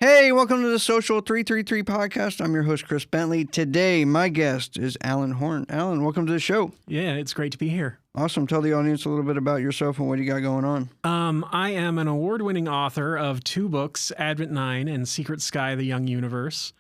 Hey, welcome to the Social 333 podcast. I'm your host, Chris Bentley. Today, my guest is Alan Horne. Alan, welcome to the show. Yeah, it's great to be here. Awesome. Tell the audience a little bit about yourself and what you got going on. I am an award-winning author of 2 books, Advent 9 and Secret Sky, The Young Universe.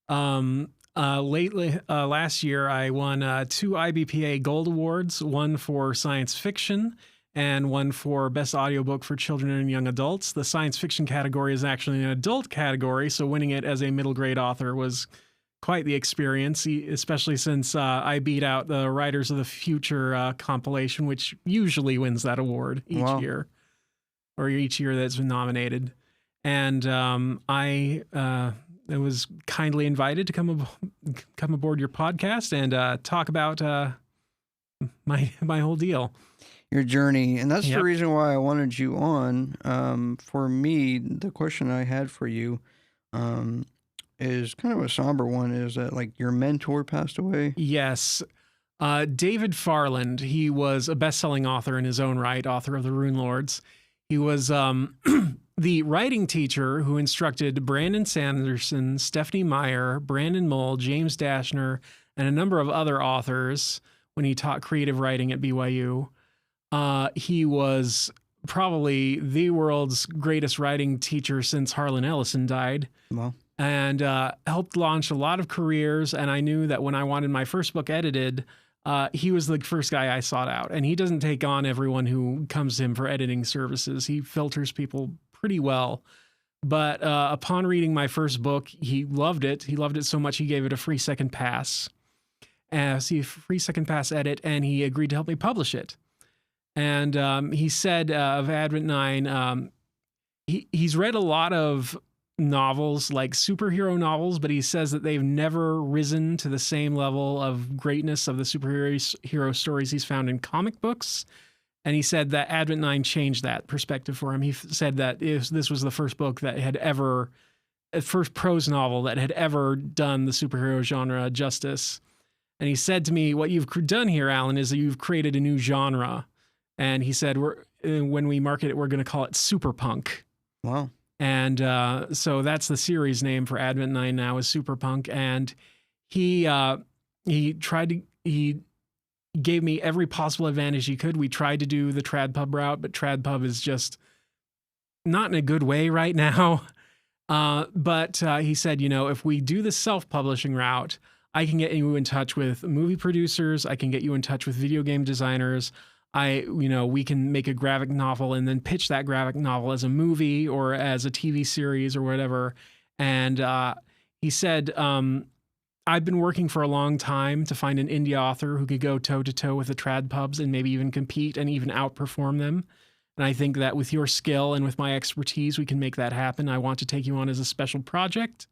Last year, I won 2 IBPA Gold Awards, one for science fiction and one for Best Audiobook for Children and Young Adults. The science fiction category is actually an adult category, so winning it as a middle grade author was quite the experience, especially since I beat out the Writers of the Future compilation, which usually wins that award each year that's been nominated. And I was kindly invited to come aboard your podcast and talk about my whole deal. Your journey. And that's the reason why I wanted you on. For me, the question I had for you is kind of a somber one, is that like your mentor passed away? Yes. David Farland, he was a best-selling author in his own right, author of The Rune Lords. He was the writing teacher who instructed Brandon Sanderson, Stephanie Meyer, Brandon Mull, James Dashner, and a number of other authors when he taught creative writing at BYU. He was probably the world's greatest writing teacher since Harlan Ellison died. Wow. And helped launch a lot of careers. And I knew that when I wanted my first book edited, he was the first guy I sought out. And he doesn't take on everyone who comes to him for editing services. He filters people pretty well. But upon reading my first book, he loved it. He loved it so much he gave it a free second pass. Free second pass edit, and he agreed to help me publish it. And he said of Advent 9, he's read a lot of novels, like superhero novels, but he says that they've never risen to the same level of greatness of the superhero stories he's found in comic books. And he said that Advent 9 changed that perspective for him. He said that this was the first book that first prose novel that had ever done the superhero genre justice. And he said to me, what you've done here, Alan, is that you've created a new genre. And he said, when we market it, we're going to call it superpunk. Wow. And so that's the series name for Advent 9 now, is Superpunk. And he gave me every possible advantage he could. We tried to do the TradPub route, but TradPub is just not in a good way right now. But he said, if we do the self-publishing route, I can get you in touch with movie producers. I can get you in touch with video game designers. We can make a graphic novel and then pitch that graphic novel as a movie or as a TV series or whatever. And he said, I've been working for a long time to find an indie author who could go toe-to-toe with the trad pubs and maybe even compete and even outperform them. And I think that with your skill and with my expertise, we can make that happen. I want to take you on as a special project.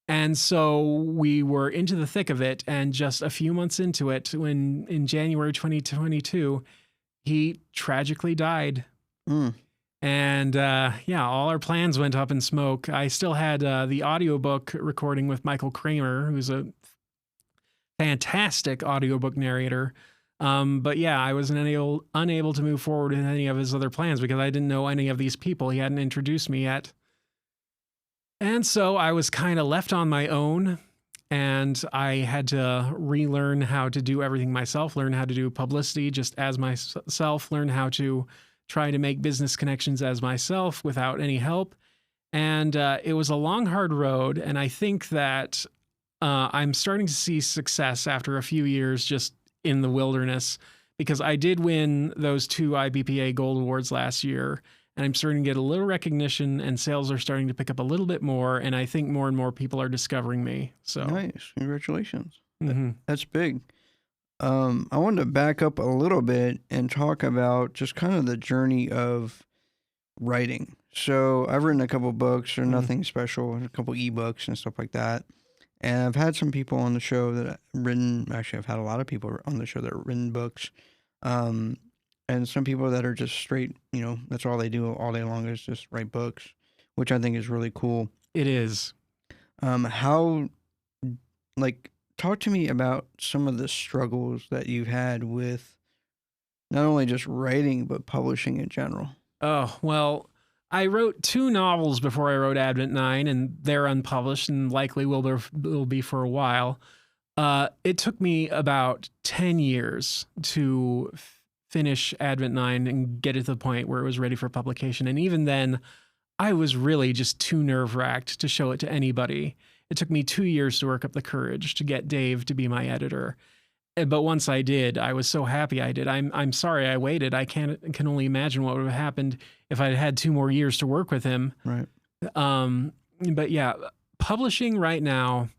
And so we were into the thick of it. And just a few months into it, when in January 2022, he tragically died. And all our plans went up in smoke. I still had the audiobook recording with Michael Kramer, who's a fantastic audiobook narrator. But yeah, I was unable to move forward with any of his other plans because I didn't know any of these people. He hadn't introduced me yet. And so I was kind of left on my own, and I had to relearn how to do everything myself, learn how to do publicity just as myself, learn how to try to make business connections as myself without any help. And it was a long, hard road. And I think that I'm starting to see success after a few years just in the wilderness, because I did win those 2 IBPA Gold Awards last year. And I'm starting to get a little recognition, and sales are starting to pick up a little bit more. And I think more and more people are discovering me. So nice. Congratulations. Mm-hmm. That's big. I wanted to back up a little bit and talk about just kind of the journey of writing. So I've written a couple books, or nothing special, a couple ebooks and stuff like that. And I've had some people on the show that have written, actually I've had a lot of people on the show that have written books. And some people that are just straight, that's all they do all day long is just write books, which I think is really cool. It is. Talk to me about some of the struggles that you've had with not only just writing, but publishing in general. Oh, well, I wrote 2 novels before I wrote Advent 9, and they're unpublished and likely will be for a while. It took me about 10 years to finish Advent 9 and get it to the point where it was ready for publication. And even then, I was really just too nerve-wracked to show it to anybody. It took me 2 years to work up the courage to get Dave to be my editor. But once I did, I was so happy I did. I'm sorry I waited. I can only imagine what would have happened if I'd had 2 more years to work with him. Right. But yeah, publishing right now,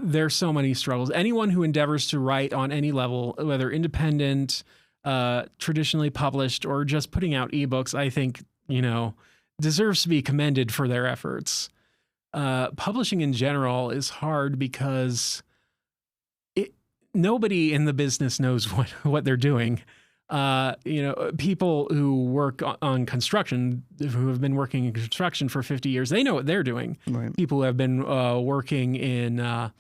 there's so many struggles. Anyone who endeavors to write on any level, whether independent, traditionally published, or just putting out ebooks, I think, deserves to be commended for their efforts. Publishing in general is hard because nobody in the business knows what they're doing. People who work on construction, who have been working in construction for 50 years, they know what they're doing. Right. People who have been working in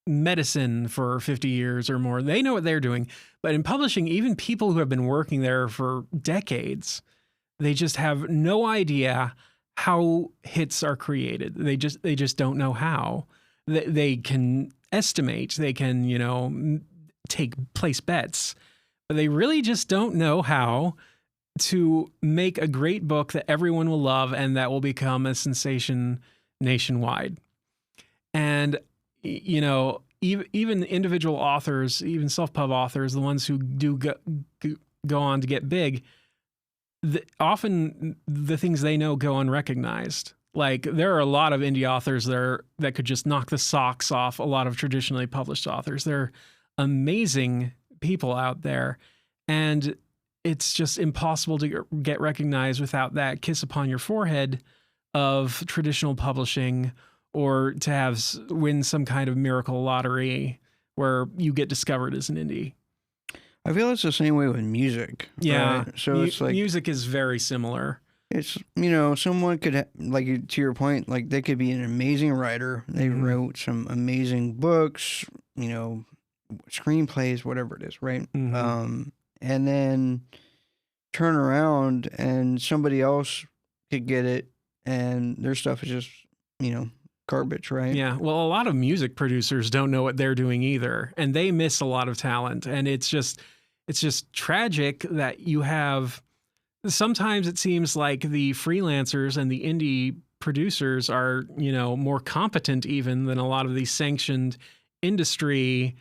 medicine for 50 years or more, they know what they're doing. But in publishing, even people who have been working there for decades, they just have no idea how hits are created. They just don't know how. They can estimate, they can, place bets, but they really just don't know how to make a great book that everyone will love and that will become a sensation nationwide. And, even individual authors, even self-pub authors, the ones who do go on to get big, often the things they know go unrecognized. Like, there are a lot of indie authors that could just knock the socks off a lot of traditionally published authors. They're amazing people out there, and it's just impossible to get recognized without that kiss upon your forehead of traditional publishing, or to win some kind of miracle lottery where you get discovered as an indie. I feel it's the same way with music. Yeah. Right? So it's like music is very similar. It's, someone could, like, to your point, like, they could be an amazing writer. They wrote some amazing books, screenplays, whatever it is, right? Mm-hmm. And then turn around and somebody else could get it, and their stuff is just, garbage, right? Yeah. Well, a lot of music producers don't know what they're doing either, and they miss a lot of talent. And it's just tragic that you have. Sometimes it seems like the freelancers and the indie producers are, more competent even than a lot of these sanctioned industry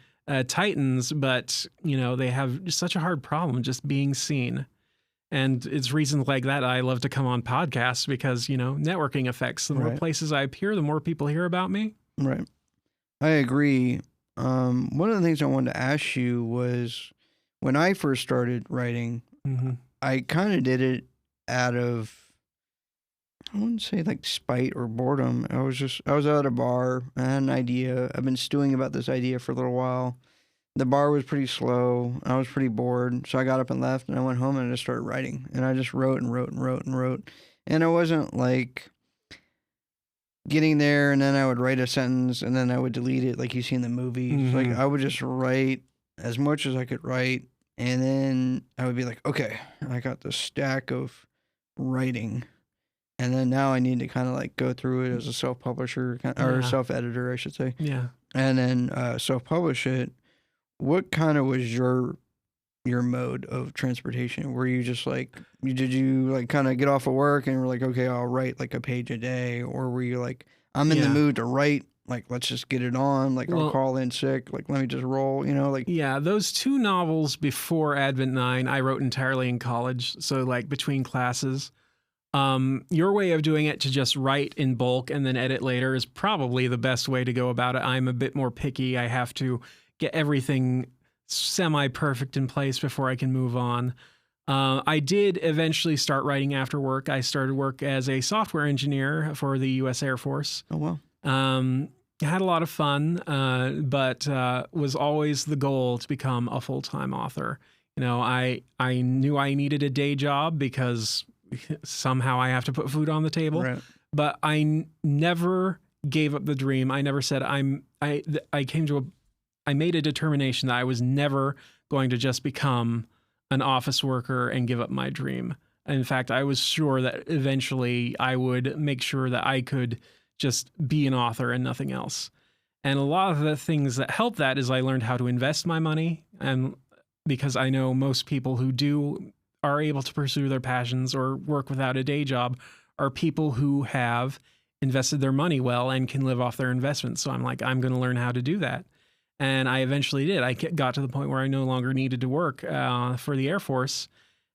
titans, but, they have such a hard problem just being seen. And it's reasons like that I love to come on podcasts because, networking effects. The more places I appear, the more people hear about me. Right. I agree. One of the things I wanted to ask you was, when I first started writing, I kind of did it out of, I wouldn't say like spite or boredom. I was at a bar. I had an idea. I've been stewing about this idea for a little while. The bar was pretty slow. I was pretty bored. So I got up and left, and I went home and I just started writing. And I just wrote and wrote and wrote and wrote. And I wasn't like getting there and then I would write a sentence and then I would delete it like you see in the movies. Like, I would just write as much as I could write. And then I would be like, okay, I got this stack of writing. And then now I need to kind of like go through it as a self-publisher or self-editor, I should say. Yeah. And then self-publish it. What kind of was your mode of transportation? Were you just like, did you like kind of get off of work and were like, okay, I'll write like a page a day? Or were you like, I'm in the mood to write, like, let's just get it on. Like, I'll call in sick. Like, let me just roll, like. Yeah, those 2 novels before Advent 9, I wrote entirely in college. So like between classes. Your way of doing it, to just write in bulk and then edit later, is probably the best way to go about it. I'm a bit more picky. I have to get everything semi-perfect in place before I can move on. I did eventually start writing after work. I started work as a software engineer for the U.S. Air Force. Oh, wow. Had a lot of fun, but was always the goal to become a full-time author. I knew I needed a day job because somehow I have to put food on the table. Right. But I never gave up the dream. I never said I made a determination that I was never going to just become an office worker and give up my dream. In fact, I was sure that eventually I would make sure that I could just be an author and nothing else. And a lot of the things that help that is I learned how to invest my money. And because I know most people who are able to pursue their passions or work without a day job are people who have invested their money well and can live off their investments. So I'm like, I'm going to learn how to do that. And I eventually did. I got to the point where I no longer needed to work for the Air Force.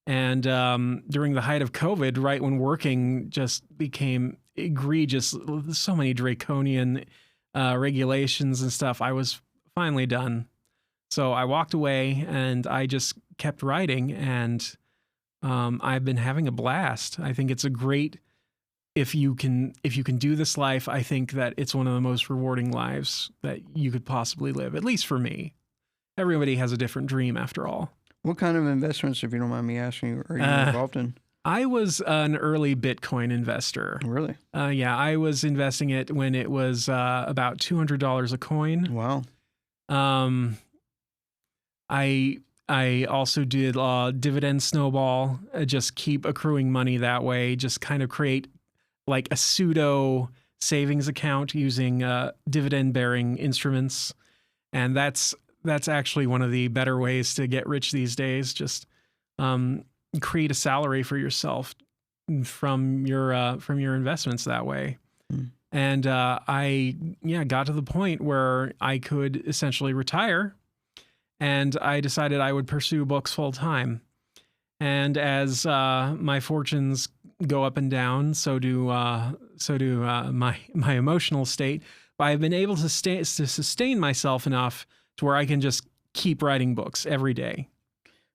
And during the height of COVID, right when working just became egregious, so many draconian regulations and stuff, I was finally done. So I walked away and I just kept writing, and I've been having a blast. I think it's a great, if you can do this life, I think that it's one of the most rewarding lives that you could possibly live, at least for me. Everybody has a different dream after all. What kind of investments, if you don't mind me asking, are you involved in? I was an early Bitcoin investor. Really? Yeah, I was investing it when it was about $200 a coin. Wow. I also did dividend snowball, just keep accruing money that way, just kind of create like a pseudo savings account using dividend bearing instruments. And that's actually one of the better ways to get rich these days. Just create a salary for yourself from your investments that way. And I got to the point where I could essentially retire, and I decided I would pursue books full time. And as my fortunes go up and down, so do my emotional state. But I've been able to sustain myself enough to where I can just keep writing books every day.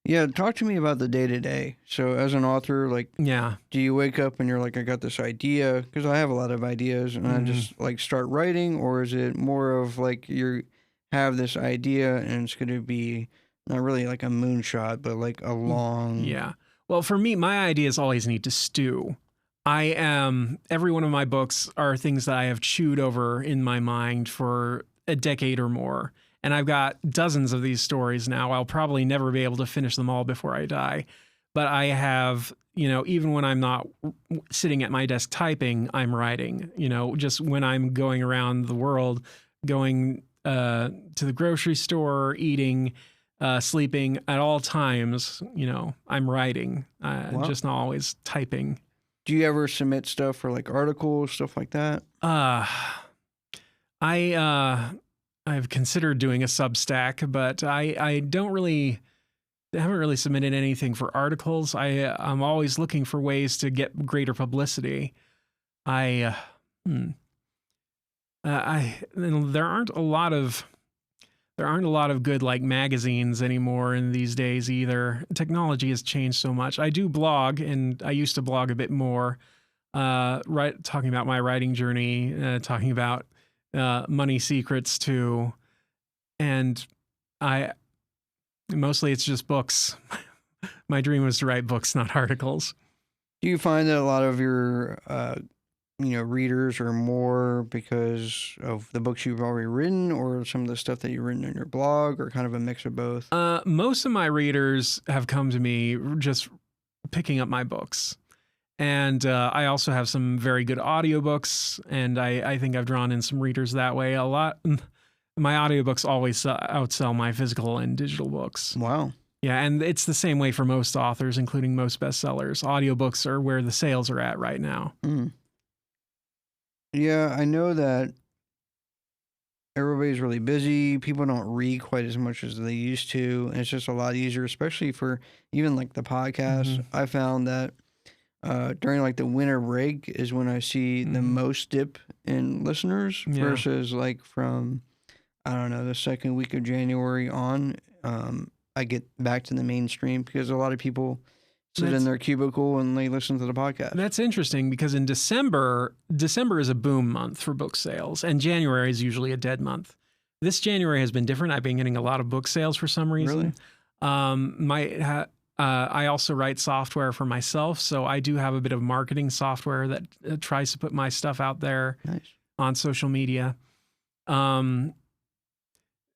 Yeah, talk to me about the day-to-day. So as an author, like, do you wake up and you're like, I got this idea? Because I have a lot of ideas, and I just like start writing, or is it more of like you have this idea and it's going to be not really like a moonshot, but like a long... Yeah. Well, for me, my ideas always need to stew. Every one of my books are things that I have chewed over in my mind for a decade or more. And I've got dozens of these stories now. I'll probably never be able to finish them all before I die. But I have, even when I'm not sitting at my desk typing, I'm writing. Just when I'm going around the world, going to the grocery store, eating, sleeping, at all times, I'm writing. Wow. Just not always typing. Do you ever submit stuff for like articles, stuff like that? I've considered doing a Substack, but I haven't really submitted anything for articles. I'm always looking for ways to get greater publicity. There aren't a lot of good like magazines anymore in these days either. Technology has changed so much. I do blog, and I used to blog a bit more, talking about my writing journey, talking about money secrets too. And mostly it's just books. My dream was to write books, not articles. Do you find that a lot of your, readers are more because of the books you've already written, or some of the stuff that you've written in your blog, or kind of a mix of both? Most of my readers have come to me just picking up my books. And I also have some very good audiobooks, and I think I've drawn in some readers that way a lot. My audiobooks always outsell my physical and digital books. Wow. Yeah, and it's the same way for most authors, including most bestsellers. Audiobooks are where the sales are at right now. Yeah, I know that everybody's really busy. People don't read quite as much as they used to. And it's just a lot easier, especially for even like the podcast. I found that during like the winter break is when I see the most dip in listeners versus like from, I don't know, the second week of January on. I get back to the mainstream because a lot of people sit in their cubicle and they listen to the podcast. That's interesting because in December is a boom month for book sales, and January is usually a dead month. This January has been different. I've been getting a lot of book sales for some reason. Really? I also write software for myself, so I do have a bit of marketing software that tries to put my stuff out there on social media.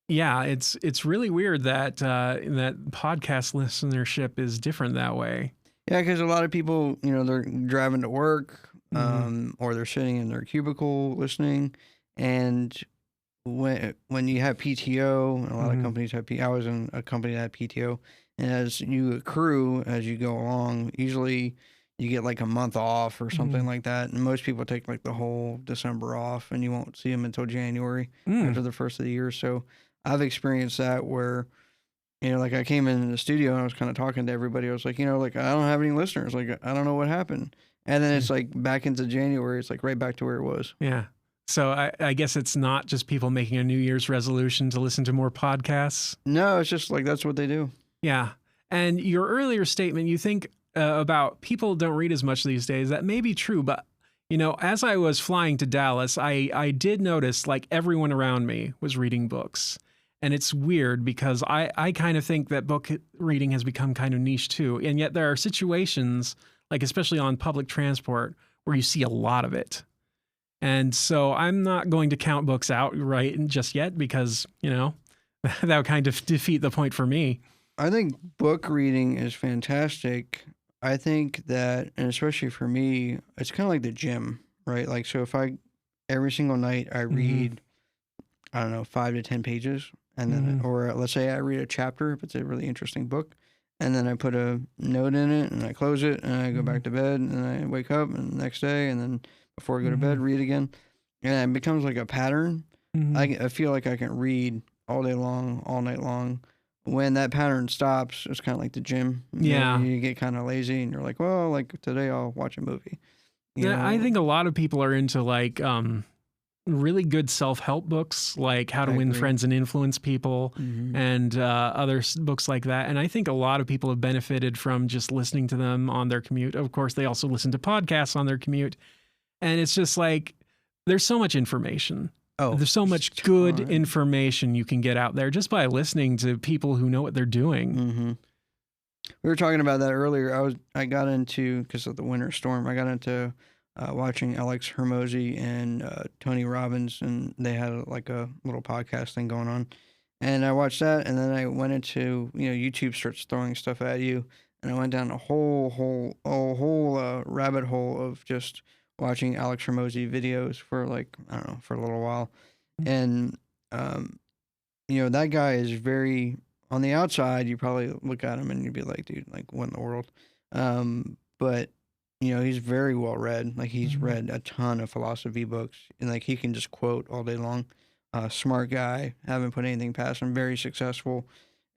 Yeah, it's really weird that that podcast listenership is different that way. Yeah, because a lot of people, they're driving to work, Mhm. or they're sitting in their cubicle listening, and when you have PTO, and a lot of Mhm. companies have I was in a company that had PTO, and as you accrue as you go along, usually you get like a month off or something Mhm. like that, and most people take like the whole December off, and you won't see them until January Mm. after the first of the year. So I've experienced that where like I came in the studio and I was kind of talking to everybody. I was like, like I don't have any listeners. Like I don't know what happened. And then Mm. it's like back into January. It's like right back to where it was. Yeah. So I guess it's not just people making a New Year's resolution to listen to more podcasts. No, it's just like that's what they do. Yeah. And your earlier statement, you think about people don't read as much these days. That may be true, but as I was flying to Dallas, I did notice like everyone around me was reading books. And it's weird because I kind of think that book reading has become kind of niche too. And yet there are situations, like especially on public transport, where you see a lot of it. And so I'm not going to count books out right just yet because, that would kind of defeat the point for me. I think book reading is fantastic. I think that, and especially for me, it's kind of like the gym, right? Like, so if every single night I Mm-hmm. read, I don't know, 5 to 10 pages, and then, Mm-hmm. or let's say I read a chapter if it's a really interesting book, and then I put a note in it and I close it and I go back to bed and I wake up and the next day and then before I go to Mm-hmm. bed, read again. And it becomes like a pattern. Mm-hmm. I feel like I can read all day long, all night long. When that pattern stops, it's kind of like the gym. Yeah. You get kind of lazy and you're like, well, like today I'll watch a movie. I think a lot of people are into like really good self-help books like How to I Win agree. Friends and Influence People and other books like that. And I think a lot of people have benefited from just listening to them on their commute. Of course, they also listen to podcasts on their commute. And it's just like there's so much information. Oh, There's so much good information you can get out there just by listening to people who know what they're doing. Mm-hmm. We were talking about that earlier. I got into, because of the winter storm, I got into watching Alex Hermosi and Tony Robbins, and they had like a little podcast thing going on. And I watched that, and then I went into, YouTube starts throwing stuff at you, and I went down a whole rabbit hole of just watching Alex Hermosi videos for like, I don't know, for a little while. And, that guy is very, on the outside, you probably look at him and you'd be like, dude, like, what in the world? But, he's very well read. Like, he's read a ton of philosophy books, and, like, he can just quote all day long. Smart guy, haven't put anything past him, very successful.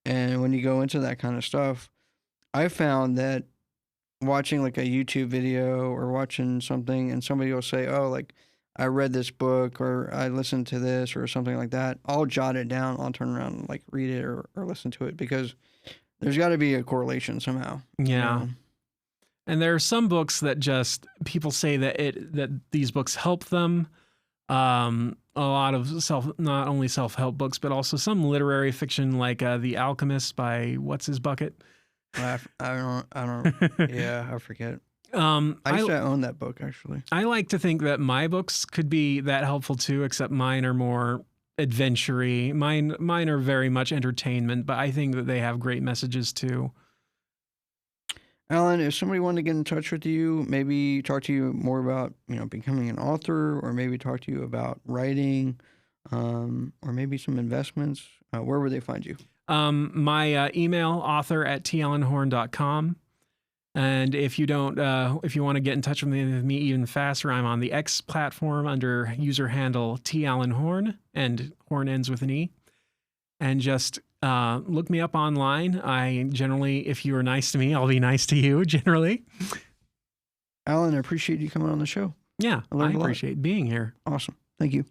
And when you go into that kind of stuff, I found that watching, like, a YouTube video or watching something, and somebody will say, oh, like, I read this book or I listened to this or something like that, I'll jot it down. I'll turn around and like read it or listen to it because there's got to be a correlation somehow. Yeah. And there are some books that just people say that these books help them. A lot of not only self-help books, but also some literary fiction like The Alchemist by what's his bucket. I don't. Yeah, I forget. I used to own that book, actually. I like to think that my books could be that helpful too, except mine are more adventure-y. Mine are very much entertainment, but I think that they have great messages too. Alan, if somebody wanted to get in touch with you, maybe talk to you more about, becoming an author, or maybe talk to you about writing, or maybe some investments, where would they find you? My email, author@talonhorne.com. And if you want to get in touch with me even faster, I'm on the X platform under user handle @talonhorne, and Horne ends with an E. And just look me up online. I generally, if you are nice to me, I'll be nice to you generally. Alan, I appreciate you coming on the show. Yeah, I appreciate being here. Awesome. Thank you.